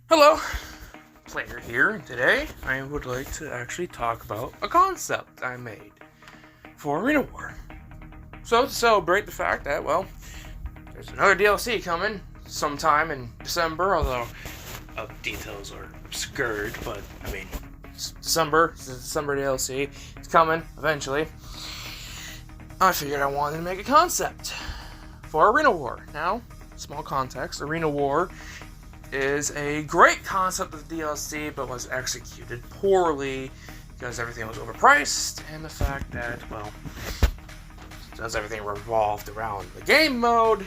Hello, Player here, and today I would like to actually talk about a concept I made for Arena War. So, to celebrate the fact that, well, there's another DLC coming sometime in December, although details are obscured, but, I mean, it's December DLC, it's coming, eventually. I figured I wanted to make a concept for Arena War. Now, small context, Arena War is a great concept of DLC, but was executed poorly because everything was overpriced, and the fact that, well, since everything revolved around the game mode,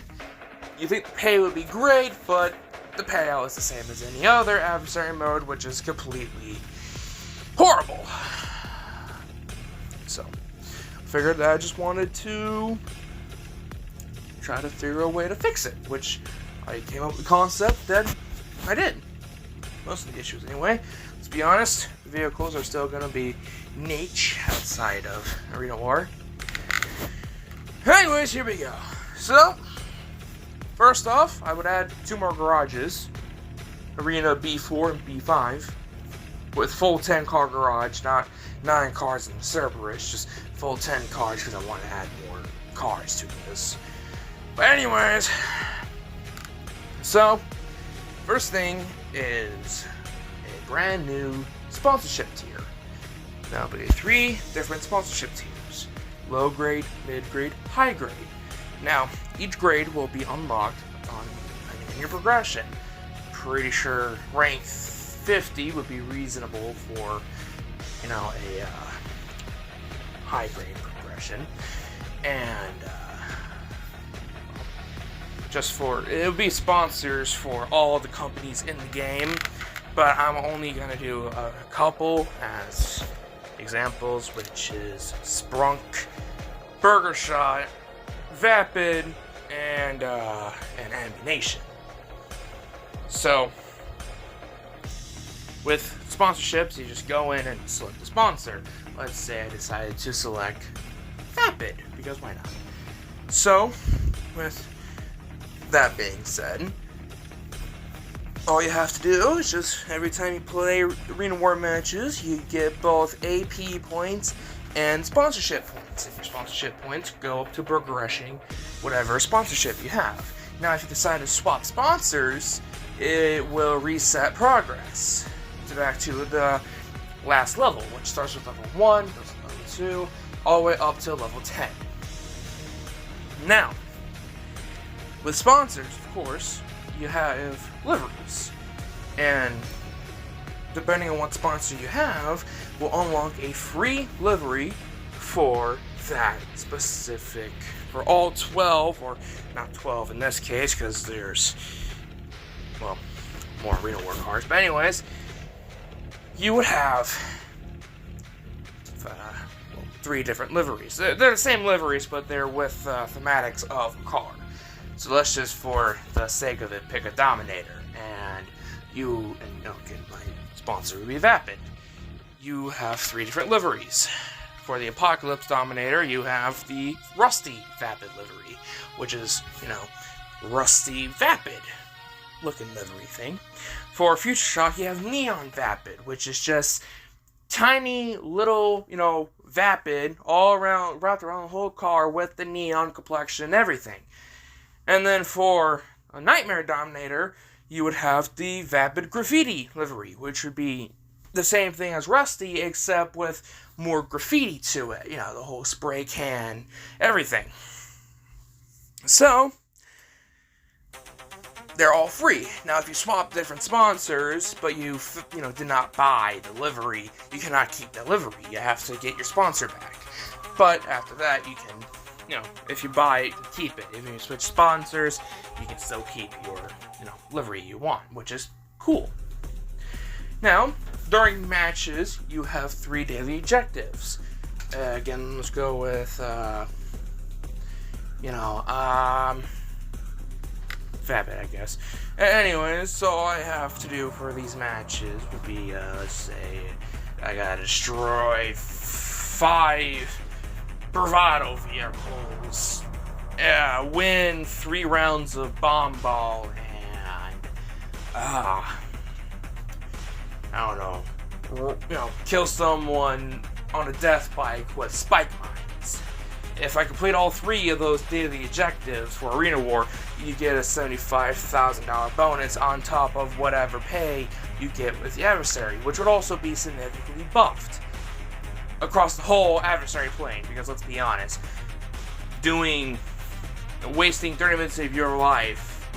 you think the pay would be great, but the payout is the same as any other adversary mode, which is completely horrible. So, I figured that I just wanted to try to figure a way to fix it, which I came up with the concept that I did. Most of the issues anyway. Let's be honest, the vehicles are still going to be niche outside of Arena War. Anyways, here we go. So, first off, I would add 2 more garages. Arena B4 and B5. With full 10 car garage, not 9 cars in the Cerberus, just full 10 cars because I want to add more cars to this. But anyways, so first thing is a brand new sponsorship tier. Now, there'll be 3 different sponsorship tiers: low grade, mid grade, high grade. Now, each grade will be unlocked in your progression. Pretty sure rank 50 would be reasonable for, a high grade progression, and it'll be sponsors for all the companies in the game, but I'm only gonna do a couple as examples, which is Sprunk, Burger Shot, Vapid, and Ammunition. So, with sponsorships, you just go in and select a sponsor. Let's say I decided to select Vapid, because why not? So, with that being said, all you have to do is just, every time you play Arena War matches, you get both AP points and sponsorship points. And your sponsorship points go up to progressing whatever sponsorship you have. Now, if you decide to swap sponsors, it will reset progress back to the last level, which starts with level 1, goes to level 2, all the way up to level 10. Now, with sponsors, of course, you have liveries, and depending on what sponsor you have, will unlock a free livery for that specific, for all 12, or not 12 in this case, because there's, well, more Arena War cars, but anyways, you would have 3 different liveries. They're the same liveries, but they're with thematics of a car. So let's just, for the sake of it, pick a Dominator, and my sponsor would be Vapid. You have 3 different liveries. For the Apocalypse Dominator, you have the Rusty Vapid livery, which is, Rusty Vapid looking livery thing. For Future Shock, you have Neon Vapid, which is just tiny little, Vapid all around, wrapped around the whole car with the neon complexion and everything. And then for a Nightmare Dominator, you would have the Vapid Graffiti livery, which would be the same thing as Rusty, except with more graffiti to it. The whole spray can, everything. So, they're all free. Now, if you swap different sponsors, but you did not buy the livery, you cannot keep the livery. You have to get your sponsor back. But after that, you can, if you buy it, you can keep it. If you switch sponsors, you can still keep your, livery you want, which is cool. Now, during matches, you have 3 daily objectives. Again, let's go with, Vapid, I guess. Anyways, so all I have to do for these matches would be, let's say, I gotta destroy 5 Bravado vehicles, win 3 rounds of Bomb Ball, and I don't know, kill someone on a death bike with spike mines. If I complete all 3 of those daily objectives for Arena War, you get a $75,000 bonus on top of whatever pay you get with the adversary, which would also be significantly buffed across the whole adversary plane, because let's be honest, wasting 30 minutes of your life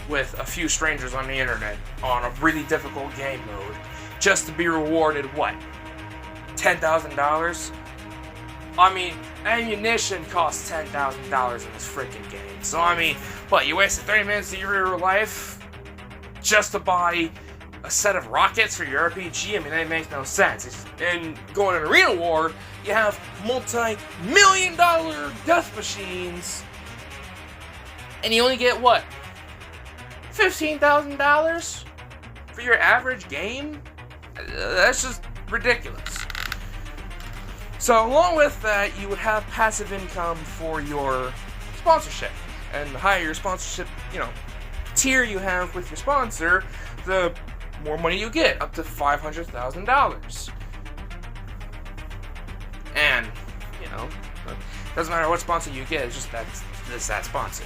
with a few strangers on the internet on a really difficult game mode just to be rewarded, what, $10,000? I mean, ammunition costs $10,000 in this freaking game. So, I mean, what, you wasted 30 minutes of your life just to buy a set of rockets for your RPG? I mean, that makes no sense. And going in Arena War, you have multi-million-dollar death machines, and you only get, what, $15,000 for your average game? That's just ridiculous. So along with that, you would have passive income for your sponsorship. And the higher your sponsorship, tier you have with your sponsor, the more money you get, up to $500,000. And, doesn't matter what sponsor you get, it's just that sponsor.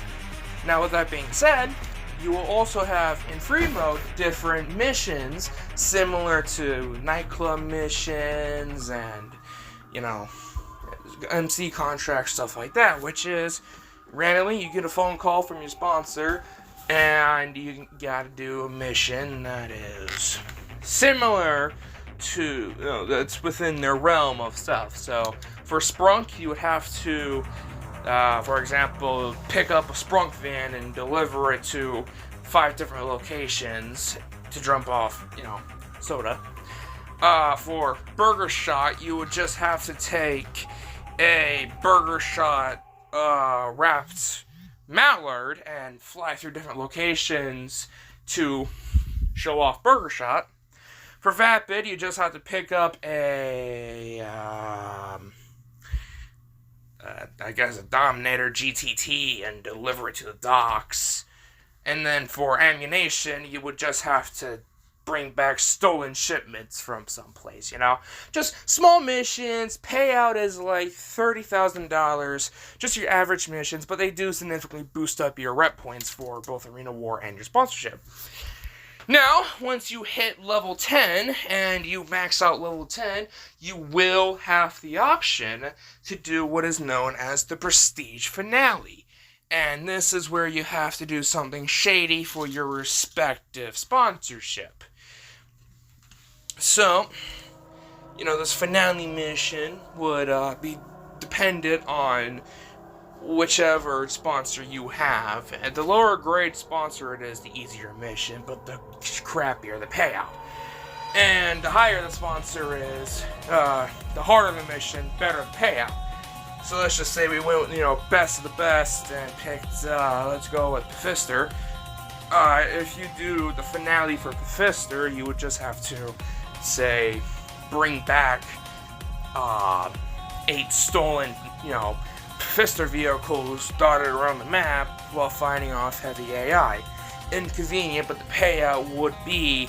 Now with that being said, you will also have, in free mode, different missions similar to nightclub missions and, MC contracts, stuff like that, which is, randomly you get a phone call from your sponsor and you gotta do a mission that is similar to, that's within their realm of stuff. So, for Sprunk, you would have to, for example, pick up a Sprunk van and deliver it to 5 different locations to drop off, soda. For Burger Shot, you would just have to take a Burger Shot wrapped mallard and fly through different locations to show off Burger Shot. For Vapid, you just have to pick up a Dominator GTT and deliver it to the docks. And then for ammunition, you would just have to bring back stolen shipments from someplace, Just small missions, payout is like $30,000, just your average missions, but they do significantly boost up your rep points for both Arena War and your sponsorship. Now, once you hit level 10, and you max out level 10, you will have the option to do what is known as the Prestige Finale. And this is where you have to do something shady for your respective sponsorship. So, this finale mission would be dependent on whichever sponsor you have. And the lower grade sponsor it is, the easier mission, but the crappier the payout. And the higher the sponsor is, the harder the mission, better the payout. So let's just say we went with, best of the best and picked, let's go with Pfister. If you do the finale for Pfister, you would just have to, say, bring back 8 stolen, Pfister vehicles dotted around the map while fighting off heavy AI. Inconvenient, but the payout would be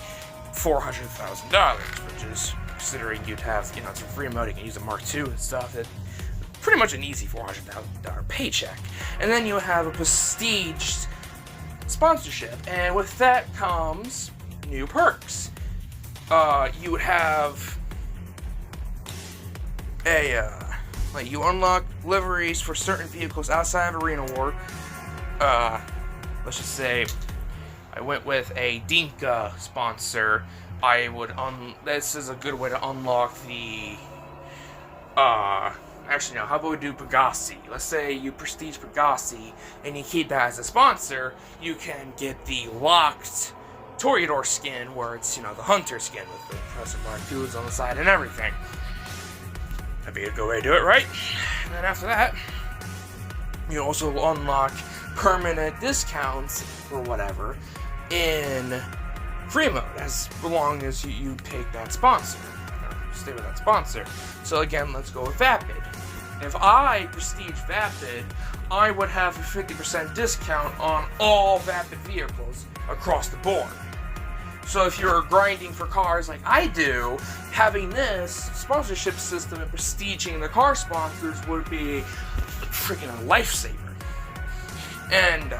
$400,000, which is, considering you'd have, it's a free mode, you can use a Mark II and stuff, it's pretty much an easy $400,000 paycheck. And then you have a prestige sponsorship, and with that comes new perks. You would have you unlock liveries for certain vehicles outside of Arena War. Let's just say I went with a Dinka sponsor. This is a good way to unlock the, actually no, how about we do Pegassi? Let's say you prestige Pegassi and you keep that as a sponsor, you can get the locked Toreador skin where it's, the Hunter skin with the Professor Mark IIs on the side and everything. That'd be a good way to do it, right? And then after that, you also unlock permanent discounts or whatever in free mode, as long as you pick that sponsor. Stay with that sponsor. So again, let's go with Vapid. If I prestige Vapid, I would have a 50% discount on all Vapid vehicles across the board. So if you're grinding for cars like I do, having this sponsorship system and prestiging the car sponsors would be freaking a lifesaver. And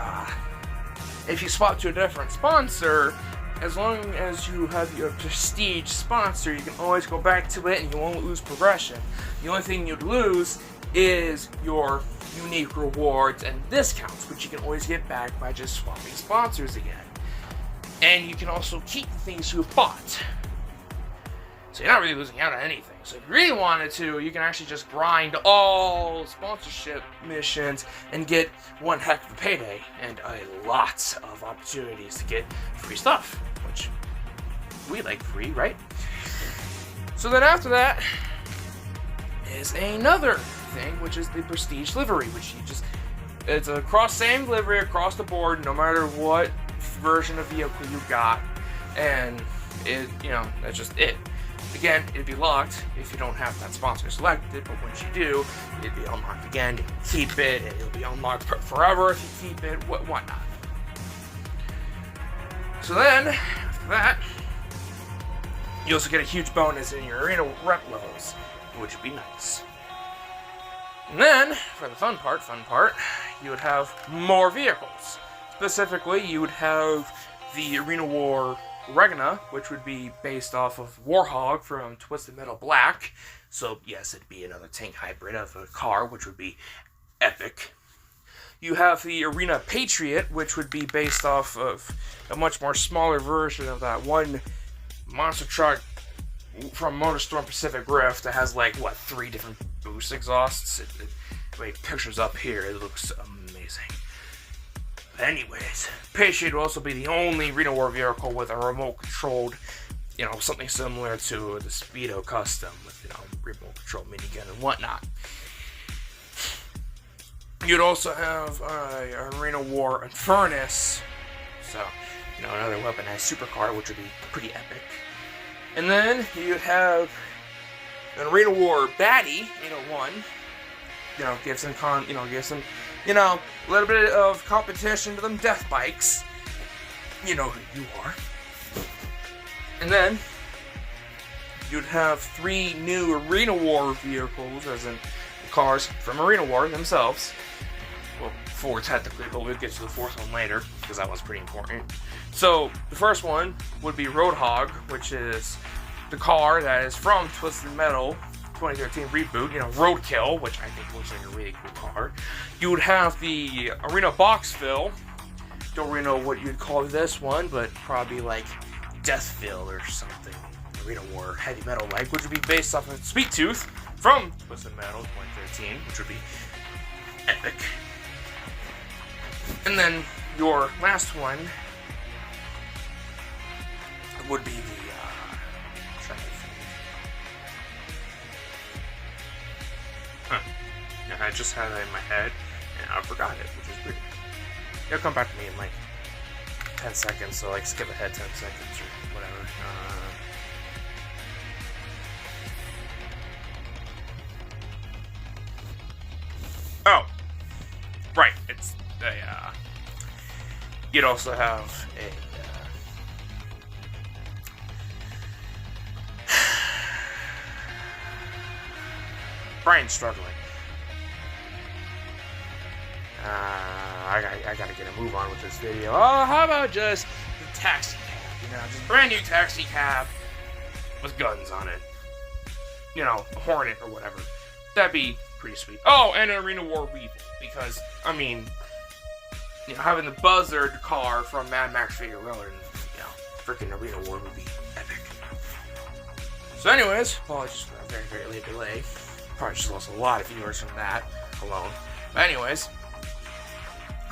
if you swap to a different sponsor, as long as you have your prestige sponsor, you can always go back to it and you won't lose progression. The only thing you'd lose is your unique rewards and discounts, which you can always get back by just swapping sponsors again. And you can also keep the things you've bought. So you're not really losing out on anything. So if you really wanted to, you can actually just grind all sponsorship missions and get one heck of a payday and a lot of opportunities to get free stuff, which we like free, right? So then after that is another thing, which is the prestige livery, which it's same livery across the board, no matter what version of vehicle you got, and that's just it. Again, it'd be locked if you don't have that sponsor selected, but once you do, it'd be unlocked again. You can keep it, and it'll be unlocked forever if you keep it, whatnot. So then, after that, you also get a huge bonus in your arena rep levels, which would be nice. And then, for the fun part, you would have more vehicles. Specifically, you would have the Arena War Regina, which would be based off of Warhog from Twisted Metal Black. So, yes, it'd be another tank hybrid of a car, which would be epic. You have the Arena Patriot, which would be based off of a much more smaller version of that one monster truck from MotorStorm Pacific Rift that has, 3 different boost exhausts. Wait, pictures up here, it looks amazing. Anyways, Patriot will also be the only Arena War vehicle with a remote-controlled, something similar to the Speedo Custom with, remote-controlled minigun and whatnot. You'd also have Arena War Infernus, so, another weaponized supercar, which would be pretty epic. And then you'd have an Arena War Baddie, 801. Give some a little bit of competition to them death bikes. You know who you are. And then you'd have 3 new Arena War vehicles, as in cars from Arena War themselves. Well, 4 technically, but we'll get to the 4th one later, because that one's pretty important. So, the first one would be Roadhog, which is the car that is from Twisted Metal 2013 reboot, Roadkill, which I think looks like a really cool car. You would have the Arena Boxville. Don't really know what you'd call this one, but probably Deathville or something. Arena War Heavy Metal which would be based off of Sweet Tooth from Twisted Metal 2013, which would be epic. And then your last one would be the I just had it in my head, and I forgot it, which is weird. It'll come back to me in 10 seconds, so skip ahead 10 seconds or whatever. Oh! Right, it's a, you'd also have a, Brian's struggling. I gotta get a move on with this video. Oh, how about just the taxi cab? Just brand new taxi cab with guns on it. A Hornet or whatever. That'd be pretty sweet. Oh, and an Arena War Weevil, because having the Buzzard car from Mad Max Fury Road and freaking Arena War would be epic. So, anyways, apologies for a very, very late delay. Probably just lost a lot of viewers from that alone. But anyways,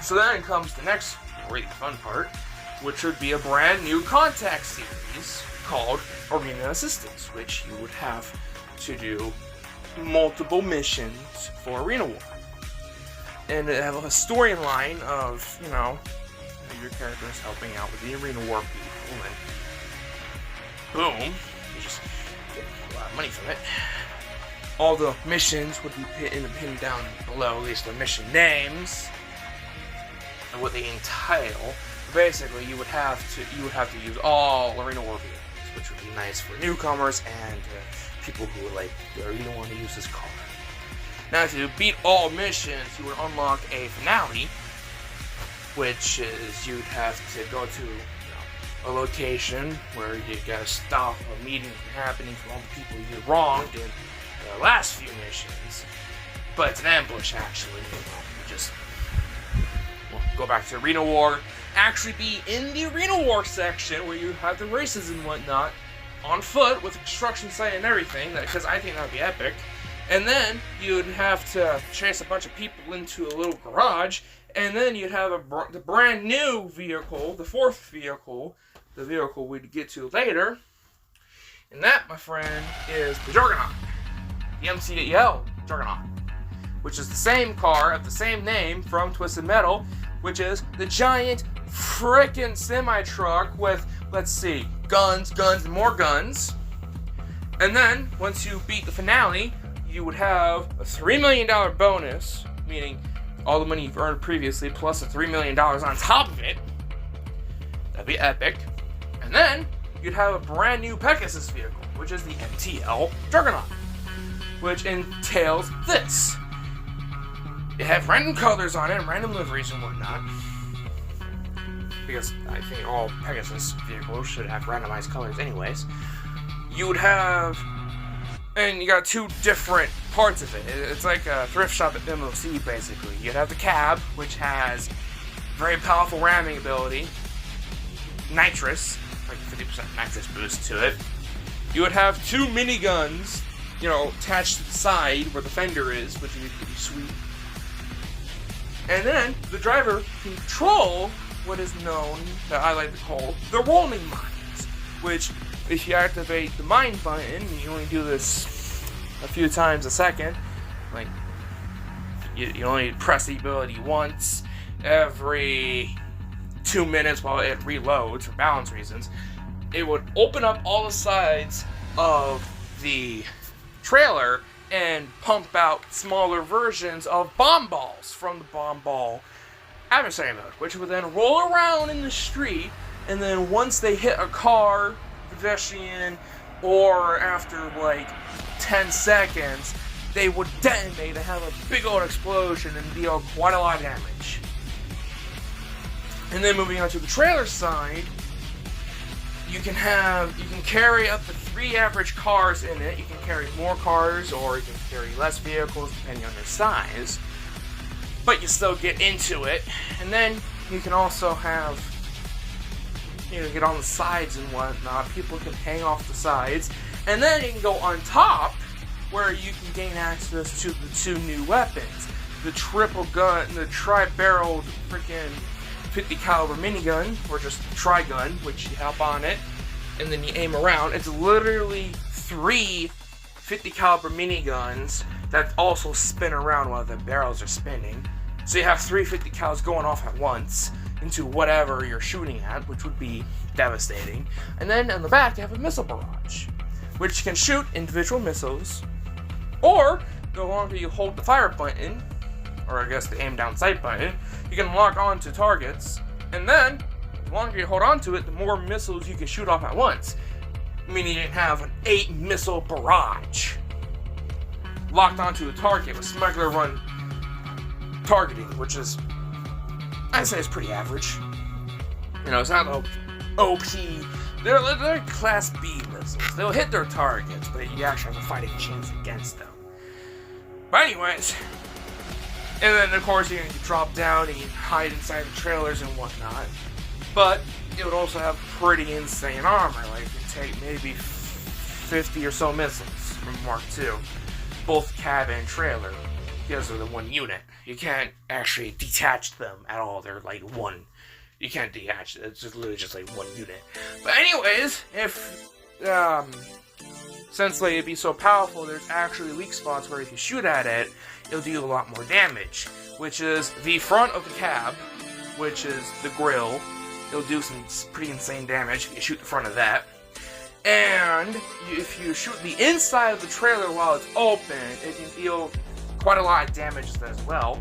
so then comes the next really fun part, which would be a brand new contact series called Arena Assistance, which you would have to do multiple missions for Arena War. And it have a storyline of, your characters helping out with the Arena War people, and boom, you just get a lot of money from it. All the missions would be pinned down below, at least the mission names and what they entail. Basically, you would have to use all arena war vehicles, which would be nice for newcomers and people who really want to use this car. Now, if you beat all missions, you would unlock a finale, which is you'd have to go to a location where you gotta stop a meeting from happening from all the people you wronged in the last few missions. But it's an ambush, actually. You just go back to Arena War, actually be in the Arena War section where you have the races and whatnot on foot with a construction site and everything, because I think that would be epic. And then you'd have to chase a bunch of people into a little garage, and then you'd have the brand new vehicle, the fourth vehicle, the vehicle we'd get to later. And that, my friend, is the Juggernaut. The MCL Juggernaut. Which is the same car of the same name from Twisted Metal, which is the giant frickin' semi-truck with, let's see, guns, and more guns. And then, once you beat the finale, you would have a $3 million bonus, meaning all the money you've earned previously plus a $3 million on top of it. That'd be epic. And then, you'd have a brand new Pegasus vehicle, which is the MTL Juggernaut, which entails this. It have random colors on it, and random liveries and whatnot. Because I think all Pegasus vehicles should have randomized colors anyways. You would have... And you got two different parts of it. It's like a thrift shop at MOC, basically. You'd have the cab, which has very powerful ramming ability. Nitrous, like 50% nitrous boost to it. You would have two miniguns, attached to the side where the fender is, which would be pretty sweet. And then the driver can control what is known, that I like to call, the rolling mines, which, if you activate the mine button, you only do this a few times a second, like, you only press the ability once every 2 minutes while it reloads for balance reasons, it would open up all the sides of the trailer and pump out smaller versions of bomb balls from the bomb ball adversary mode, which would then roll around in the street, and then once they hit a car, pedestrian, or after 10 seconds, they would detonate and have a big old explosion and deal quite a lot of damage. And then moving on to the trailer side, you can carry up to 3 average cars in it. You can carry more cars, or you can carry less vehicles depending on their size. But you still get into it. And then you can also have, get on the sides and whatnot. People can hang off the sides. And then you can go on top, where you can gain access to the 2 new weapons. The triple gun, the tri-barreled freaking 50 caliber minigun, or just tri-gun, which you hop on it, and then you aim around. It's literally 3 50 caliber miniguns that also spin around while the barrels are spinning. So you have 3 50 cals going off at once into whatever you're shooting at, which would be devastating. And then in the back you have a missile barrage, which can shoot individual missiles, or the longer you hold the fire button, or I guess the aim down sight button, you can lock on to targets, and then the longer you hold on to it, the more missiles you can shoot off at once. Meaning you can have an 8 missile barrage locked onto a target with smuggler run targeting, which is, I'd say, is pretty average. It's not OP. They're class B missiles. They'll hit their targets, but you actually have a fighting chance against them. But anyways, and then of course you can drop down and you can hide inside the trailers and whatnot. But it would also have pretty insane armor. Like, you can take maybe 50 or so missiles from Mark II, both cab and trailer, because they're the one unit. You can't actually detach them at all. They're like one. You can't detach it. It's just literally just like one unit. But anyways, if since it'd be so powerful, there's actually weak spots where if you shoot at it, it'll do a lot more damage. Which is the front of the cab, which is the grill. It'll do some pretty insane damage if you shoot the front of that. And if you shoot the inside of the trailer while it's open, it can deal quite a lot of damage as well.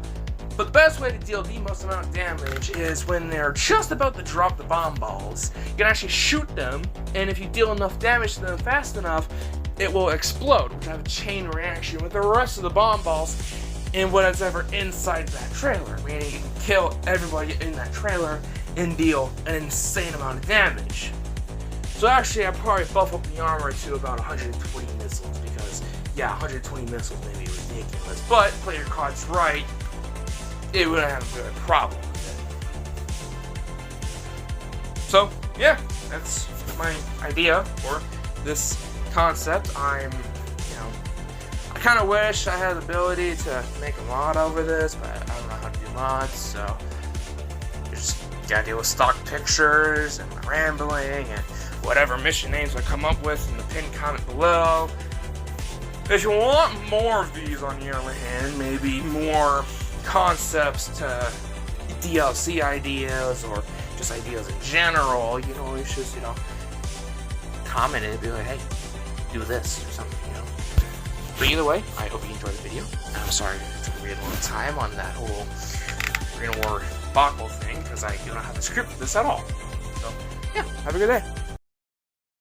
But the best way to deal the most amount of damage is when they're just about to drop the bomb balls. You can actually shoot them, and if you deal enough damage to them fast enough, it will explode, which have a chain reaction with the rest of the bomb balls and whatever inside that trailer. Meaning you can kill everybody in that trailer and deal an insane amount of damage. So actually, I'd probably buff up the armor to about 120 missiles because, yeah, 120 missiles may be ridiculous, but play your cards right, it wouldn't have a problem with it. So, yeah, that's my idea for this concept. I kind of wish I had the ability to make a mod over this, but I don't know how to do mods, so just gotta deal with stock pictures and my rambling and whatever mission names I come up with in the pinned comment below. If you want more of these, on the other hand, maybe more concepts to DLC ideas or just ideas in general, you can always just, comment it and be like, hey, do this or something, But either way, I hope you enjoyed the video. I'm sorry it took a really long time on that whole Arena War debacle thing, because I do not have a script for this at all. So, yeah, have a good day.